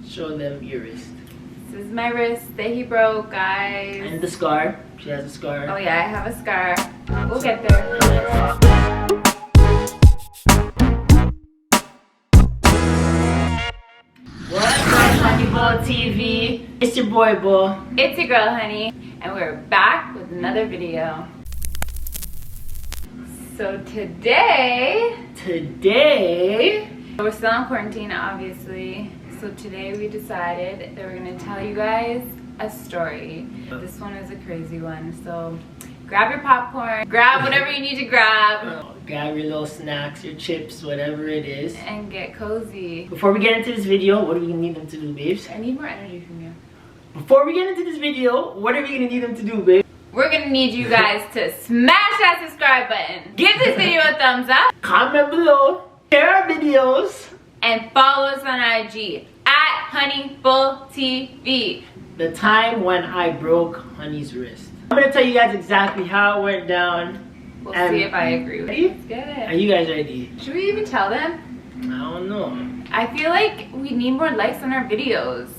Show them your wrist. This is my wrist that he broke, guys. And the scar. She has a scar. Oh yeah, I have a scar. We'll get there. What's up, Honeybo TV? It's your boy, Bo. It's your girl, Honey. And we're back with another video. So today, we're still in quarantine, obviously. So today we decided that we're gonna tell you guys a story. This one is a crazy one, so grab your popcorn, grab whatever you need to grab. Grab your little snacks, your chips, whatever it is. And get cozy. Before we get into this video, what are we gonna need them to do, babes? I need more energy from you. Before we get into this video, what are we gonna need them to do, babe? We're gonna need you guys to smash that subscribe button, give this video a thumbs up, comment below, share our videos, and follow us on IG at HoneyFullTV. The time when I broke Honey's wrist. I'm gonna tell you guys exactly how it went down. We'll see if I agree with you. Let's get Are it. you guys ready? Should we even tell them? I don't know. I feel like we need more likes on our videos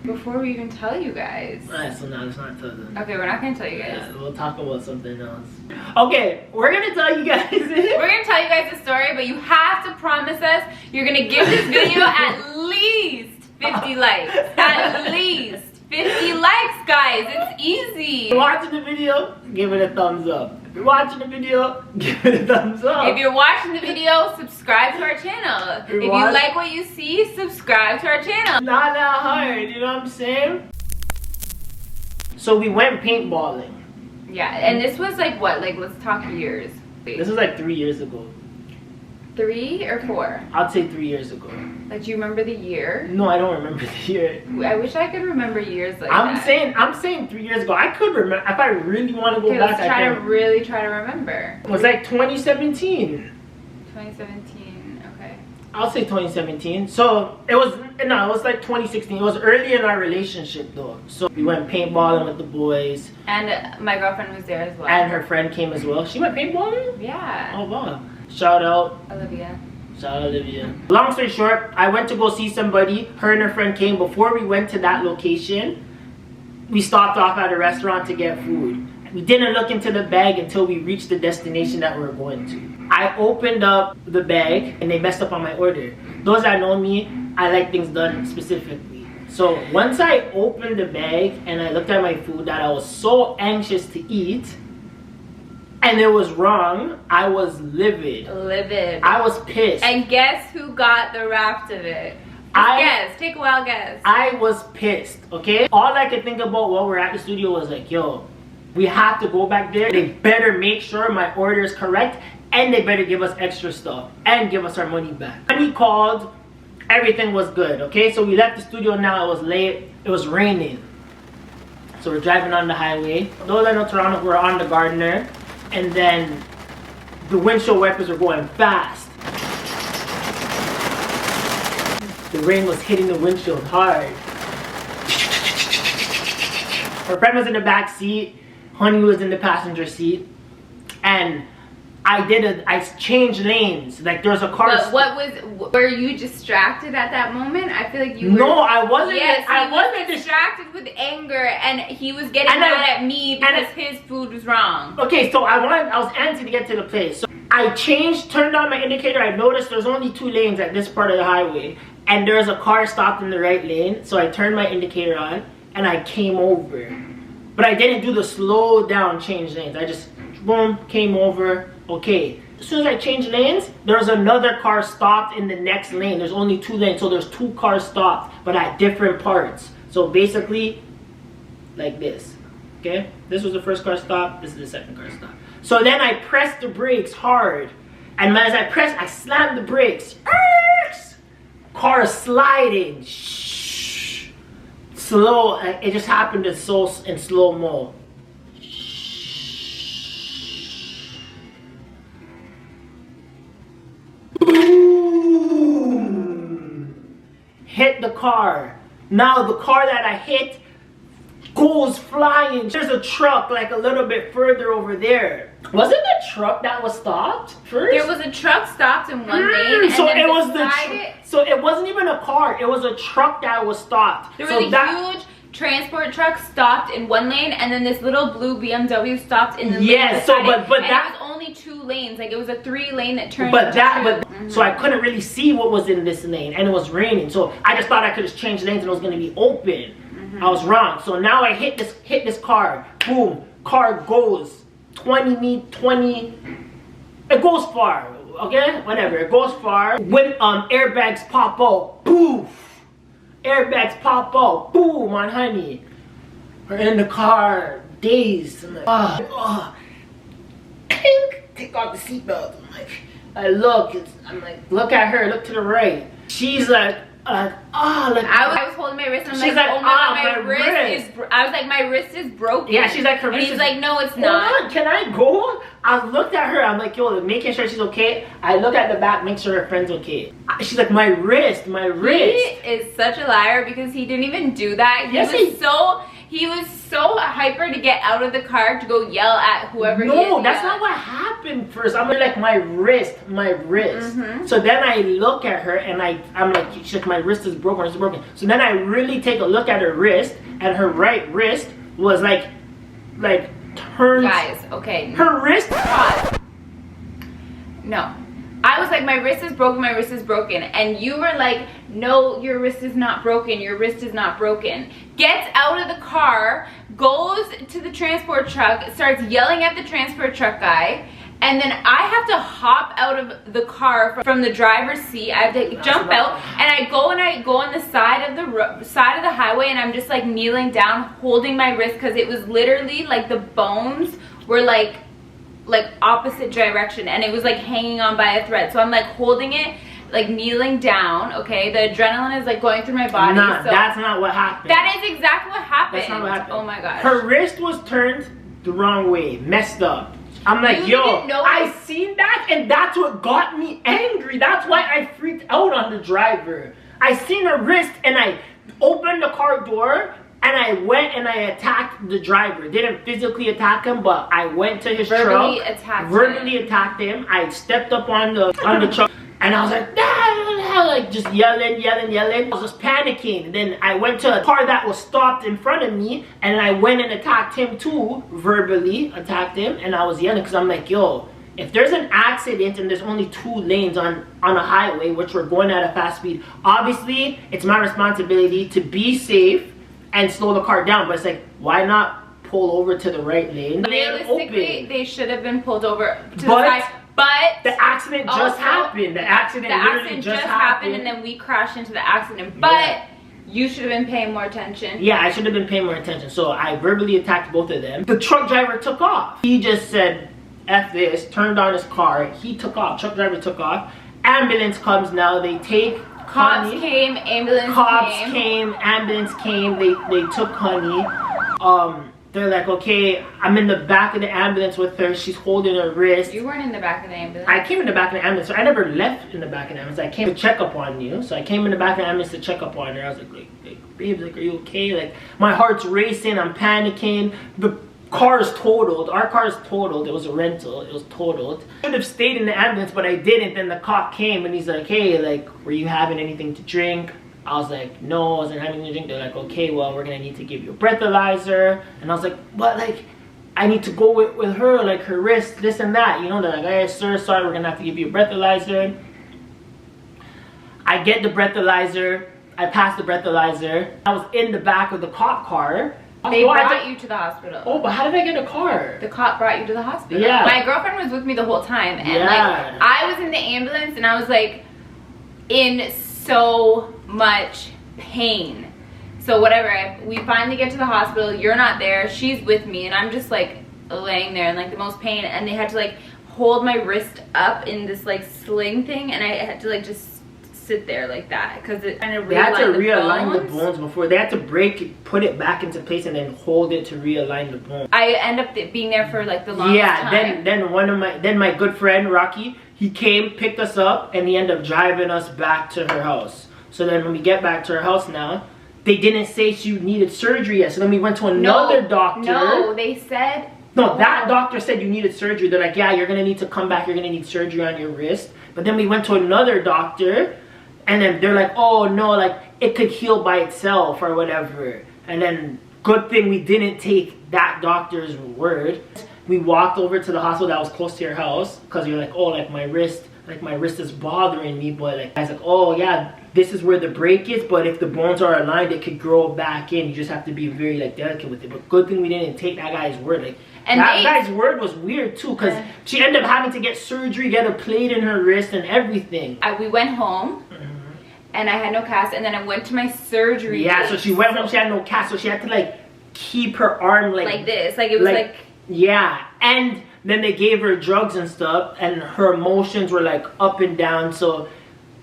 before we even tell you guys. Alright, so now let's not tell them. Okay, we're not gonna tell you guys. Yeah, we'll talk about something else. Okay, we're gonna tell you guys. We're gonna tell you guys the story, but you have to promise us you're gonna give this video at least 50 likes. At least 50 likes, guys. It's easy. If you're watching the video, give it a thumbs up. If you're watching the video, give it a thumbs up. If you're watching the video, subscribe to our channel. If you like what you see, subscribe to our channel. Not that hard, you know what I'm saying? So we went paintballing. Yeah, and this was like what? Like, let's talk years. This was like 3 years ago. 3 or 4? I'd say 3 years ago. Like, do you remember the year? No, I don't remember the year. I wish I could remember years like I'm that. saying 3 years ago. I could remember if I really want to go Okay, back. let's try to remember. It was like 2017. 2017. Okay. I'll say 2017. So it was like 2016. It was early in our relationship though. So we went paintballing with the boys. And my girlfriend was there as well. And her friend came as well. She went paintballing? Yeah. Oh wow. Shout out. Olivia. Shout out Olivia. Long story short, I went to go see somebody. Her and her friend came. Before we went to that location, we stopped off at a restaurant to get food. We didn't look into the bag until we reached the destination that we were going to. I opened up the bag and they messed up on my order. Those that know me, I like things done specifically. So once I opened the bag and I looked at my food that I was so anxious to eat, and it was wrong, I was livid. Livid. I was pissed. And guess who got the raft of it? Guess. Take a wild guess. I was pissed, okay? All I could think about while we're at the studio was like, yo, we have to go back there. They better make sure my order is correct, and they better give us extra stuff and give us our money back. When he called, everything was good, okay? So we left the studio now. It was late. It was raining. So we're driving on the highway. Those that know Toronto, we're on the Gardiner. And then the windshield wipers were going fast. The rain was hitting the windshield hard. Her friend was in the back seat. Honey was in the passenger seat. And I changed lanes. Like there was a car. But were you distracted at that moment? I feel like you were. No, I wasn't. Yes, I wasn't distracted with anger, and he was getting mad at me because his food was wrong. Okay, so I was antsy to get to the place. So I turned on my indicator. I noticed there's only 2 lanes at this part of the highway, and there's a car stopped in the right lane. So I turned my indicator on and I came over, but I didn't do the slow down change lanes. I just boom came over. Okay. As soon as I changed lanes, there's another car stopped in the next lane. There's only 2 lanes, so there's 2 cars stopped, but at different parts. So basically, like this. Okay? This was the first car stop. This is the second car stop. So then I pressed the brakes hard. And as I pressed, I slammed the brakes. Car sliding. Shh. Slow. It just happened in slow-mo. Boom! Hit the car. Now the car that I hit goes flying. There's a truck like a little bit further over there. Was it the truck that was stopped first? There was a truck stopped in one lane, and so then it was so it wasn't even a car. It was a truck that was stopped. There was a huge transport truck stopped in one lane, and then this little blue BMW stopped in the lane. Yeah, so but and that it was only 2 lanes. Like it was a 3-lane that turned. So I couldn't really see what was in this lane, and it was raining. So I just thought I could just change lanes and it was gonna be open. I was wrong. So now I hit this car. Boom, car goes 20. It goes far. Okay, whatever. It goes far. When airbags pop out, poof. Airbags pop out, boom, on honey. We're in the car, dazed. I'm like, take off the seatbelt. I'm like, look at her, look to the right. She's like, I was holding my wrist and I'm like, oh my wrist is, I was like, my wrist is broken. Yeah, she's like, her wrist and he's like, no, it's not. Hold on, can I go? I looked at her, I'm like, yo, making sure she's okay. I look at the back, make sure her friend's okay. She's like, my wrist. He is such a liar because he didn't even do that. He was so hyper to get out of the car to go yell at whoever he is. No, that's not what happened first. I'm like, my wrist. So then I look at her and I'm like, she's like, my wrist is broken. So then I really take a look at her wrist, and her right wrist was like turned. Guys, okay. Her wrist. No. I was like, my wrist is broken, and you were like, no, your wrist is not broken, gets out of the car, goes to the transport truck, starts yelling at the transport truck guy, and then I have to hop out of the car from the driver's seat. I have to jump out, and I go on the side of the highway, and I'm just like kneeling down, holding my wrist, because it was literally like the bones were like opposite direction, and it was like hanging on by a thread. So I'm like holding it, like kneeling down. Okay, the adrenaline is like going through my body. Nah, so that's not what happened. That is exactly what happened. That's not what happened. Oh my gosh. Her wrist was turned the wrong way, messed up. I'm like, yo, I seen that, and that's what got me angry. That's why I freaked out on the driver. I seen her wrist, and I opened the car door, and I went and I attacked the driver. Didn't physically attack him, but I went to his verbally truck. Verbally attacked him. I stepped up on the truck, and I was like, like just yelling. I was just panicking. And then I went to a car that was stopped in front of me, and I went and attacked him too. Verbally attacked him, and I was yelling because I'm like, yo, if there's an accident and there's only 2 lanes on a highway, which we're going at a fast speed, obviously it's my responsibility to be safe and slow the car down. But it's like, why not pull over to the right lane? Realistically, they should have been pulled over to the side. But the accident just happened. The accident just happened, and then we crashed into the accident. But you should have been paying more attention. Yeah, I should have been paying more attention. So I verbally attacked both of them. The truck driver took off. He just said, F this, turned on his car. He took off. Truck driver took off. Ambulance comes now. They take Cops Honey. came, ambulance came, ambulance came. They took Honey. They're like, okay, I'm in the back of the ambulance with her. She's holding her wrist. You weren't in the back of the ambulance. I came in the back of the ambulance. So I never left in the back of the ambulance. I came to check up on you. So I came in the back of the ambulance to check up on her. I was like babes, like, are you okay? Like, my heart's racing. I'm panicking. The car is totaled. Our car is totaled. It was a rental. It was totaled. I should have stayed in the ambulance, but I didn't. Then the cop came and he's like, hey, like, were you having anything to drink? I was like, no, I wasn't having anything to drink. They're like, okay, well, we're gonna need to give you a breathalyzer. And I was like, but like, I need to go with her, like her wrist, this and that. You know, they're like, hey, sir, sorry, we're gonna have to give you a breathalyzer. I get the breathalyzer. I pass the breathalyzer. I was in the back of the cop car. They brought you to the hospital. Oh, but how did I get a car? The cop brought you to the hospital. Yeah. My girlfriend was with me the whole time. And like, I was in the ambulance and I was like in so much pain. So whatever, we finally get to the hospital. You're not there. She's with me. And I'm just like laying there in like the most pain. And they had to like hold my wrist up in this like sling thing. And I had to like just sit there like that because it kind of realign the bones before they had to break it, put it back into place, and then hold it to realign the bones. I end up being there for like the longest time. then my good friend Rocky, he came, picked us up, and he ended up driving us back to her house. So then when we get back to her house now, they didn't say she needed surgery yet. So then we went to another doctor. No, they said No, that doctor said you needed surgery. They're like, yeah, you're gonna need to come back. You're gonna need surgery on your wrist. But then we went to another doctor, and then they're like, oh no, like it could heal by itself or whatever. And then good thing we didn't take that doctor's word. We walked over to the hospital that was close to your house because you're like, oh, like my wrist is bothering me. But like I was like, oh yeah, this is where the break is. But if the bones are aligned, it could grow back in. You just have to be very like delicate with it. But good thing we didn't take that guy's word. Like and that guy's word was weird too, because she ended up having to get surgery, get a plate in her wrist and everything. We went home. And I had no cast, and then I went to my surgery. Yeah, so she went home, she had no cast, so she had to like keep her arm like this. Like it was like yeah. And then they gave her drugs and stuff, and her emotions were like up and down. So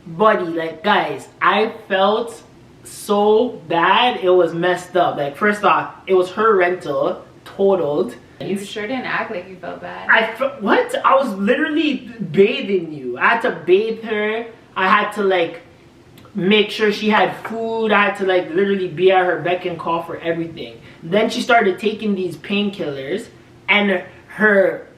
buddy, like guys, I felt so bad, it was messed up. Like first off, it was her rental totaled. You sure didn't act like you felt bad. What? I was literally bathing you. I had to bathe her. I had to like make sure she had food. I had to like literally be at her beck and call for everything. Then she started taking these painkillers, and her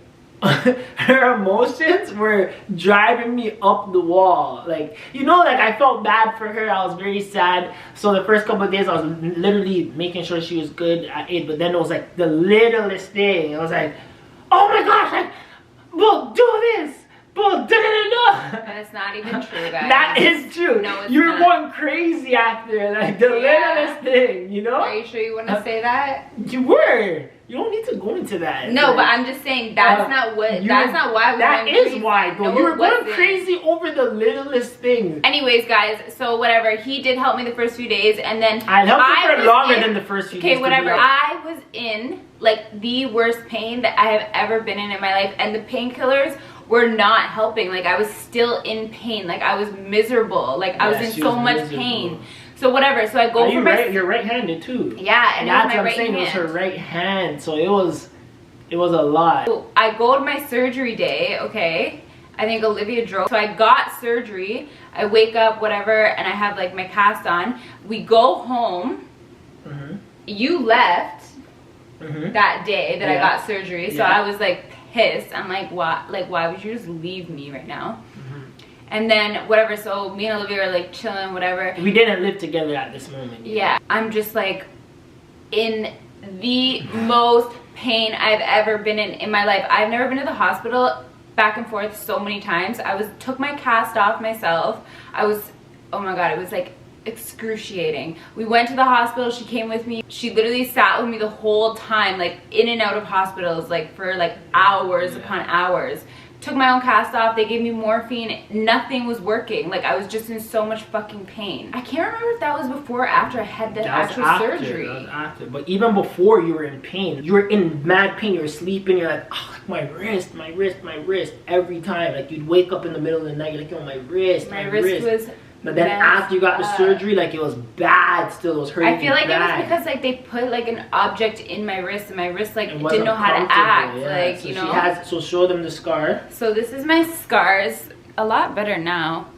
her emotions were driving me up the wall. Like, you know, like I felt bad for her. I was very sad. So the first couple of days I was literally making sure she was good at it. But then it was like the littlest thing. I was like, oh my gosh, like, we'll do this. But that's not even true, guys. That is true. No, it's You're not. Going crazy after like the littlest thing, you know? Are you sure you want to say that? You were. You don't need to go into that. No, but I'm just saying that's not what. That's not why. That is why, though. No, you were going crazy over the littlest things. Anyways, guys. So whatever. He did help me the first few days, and then I helped you for longer than the first few days. Okay, whatever. I was in like the worst pain that I have ever been in my life, and the painkillers were not helping. Like I was still in pain. Like I was miserable. Like I was in so much pain. So whatever. So I go for my. You're right-handed too. Yeah, and that's it was my what I'm saying. hand. It was her right hand, so it was a lot. So I go to my surgery day. Okay, I think Olivia drove. So I got surgery. I wake up, whatever, and I have like my cast on. We go home. You left that day that I got surgery. So I was like pissed. I'm like, what? Like, why would you just leave me right now? And then whatever, so me and Olivia are like chilling, whatever. We didn't live together at this moment. Yeah, I'm just like in the most pain I've ever been in my life. I've never been to the hospital back and forth so many times. Took my cast off myself. Oh my God, it was like excruciating. We went to the hospital, she came with me. She literally sat with me the whole time, like in and out of hospitals, like for like hours upon hours. Took my own cast off, they gave me morphine, nothing was working. Like I was just in so much fucking pain. I can't remember if that was before or after I had the actual surgery. That was after. But even before you were in pain, you were in mad pain, you were sleeping, you're like, oh, my wrist, every time. Like you'd wake up in the middle of the night, you're like, oh, my wrist. Was but then after you got the surgery, like it was bad still, it was hurting. I feel like it was because like they put like an object in my wrist, and my wrist like didn't know how to act. Yeah. Like, so you know. So show them the scar. So this is my scars. A lot better now.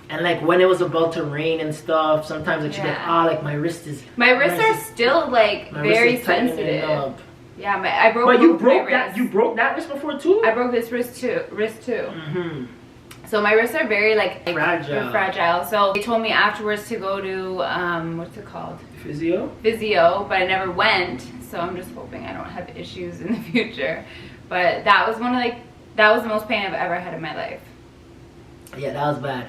And like when it was about to rain and stuff, sometimes like she'd be like, like my wrist is. My wrists are still like very sensitive. Yeah, I broke. But you broke that. You broke that wrist before too. I broke this wrist too. So my wrists are very like fragile. So they told me afterwards to go to what's it called? Physio, but I never went. So I'm just hoping I don't have issues in the future. But that was that was the most pain I've ever had in my life. Yeah, that was bad.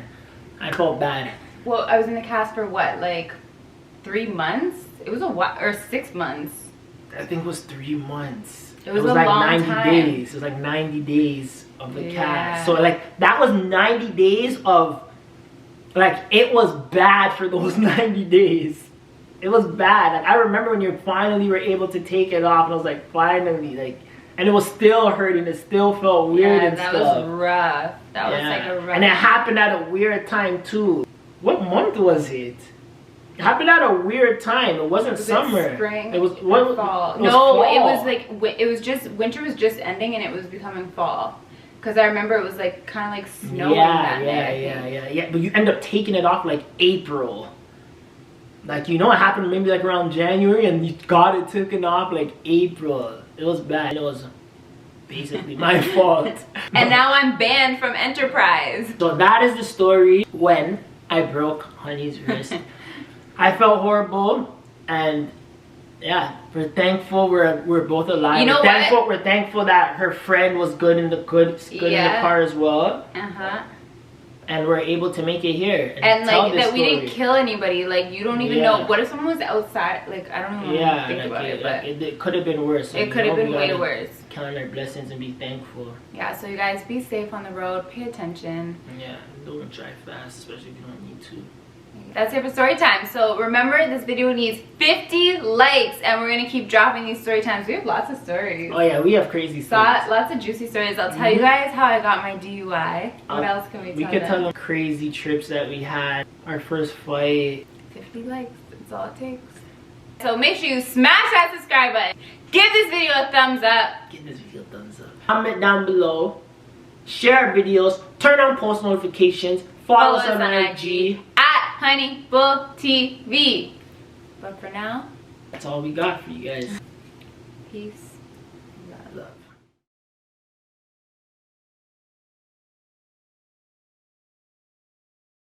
I felt bad. Well, I was in the cast for what, like 3 months? It was or 6 months. I think it was 3 months. It was like long 90 time. days. It was like 90 days of the cast. So like that was 90 days of like it was bad for those 90 days. It was bad. Like I remember when you finally were able to take it off, and I was like, finally, like, and it was still hurting. It still felt weird and stuff. That was rough. That was like a rough. And it happened at a weird time too. What month was it? It happened at a weird time. It wasn't summer. Spring. It was fall. Fall. It was like it was just winter was just ending and it was becoming fall. Because I remember it was like kind of like snowing that day. Yeah. But you end up taking it off like April. Like, you know, it happened maybe like around January, and you got it taken off like April. It was bad. It was basically my fault. And now I'm banned from Enterprise. So that is the story when I broke Honey's wrist. I felt horrible, and yeah, we're thankful we're both alive. You know what? We're thankful that her friend was good in the car as well. And we're able to make it here. And like that we didn't kill anybody. Like you don't even know. What if someone was outside? Like I don't even want to think about it. But it could have been worse. It could have been way worse. Count our blessings and be thankful. Yeah. So you guys be safe on the road. Pay attention. Yeah. Don't drive fast, especially if you don't need to. That's it for story time. So remember, this video needs 50 likes, and we're gonna keep dropping these story times. We have lots of stories. Oh yeah, we have crazy stories. Lots of juicy stories. I'll tell you guys how I got my DUI. What else can we tell them? We could tell them crazy trips that we had. Our first fight. 50 likes. That's all it takes. So make sure you smash that subscribe button. Give this video a thumbs up. Give this video a thumbs up. Comment down below. Share our videos. Turn on post notifications. Follow us on IG. Honeybull TV. But for now, that's all we got for you guys. Peace. Love.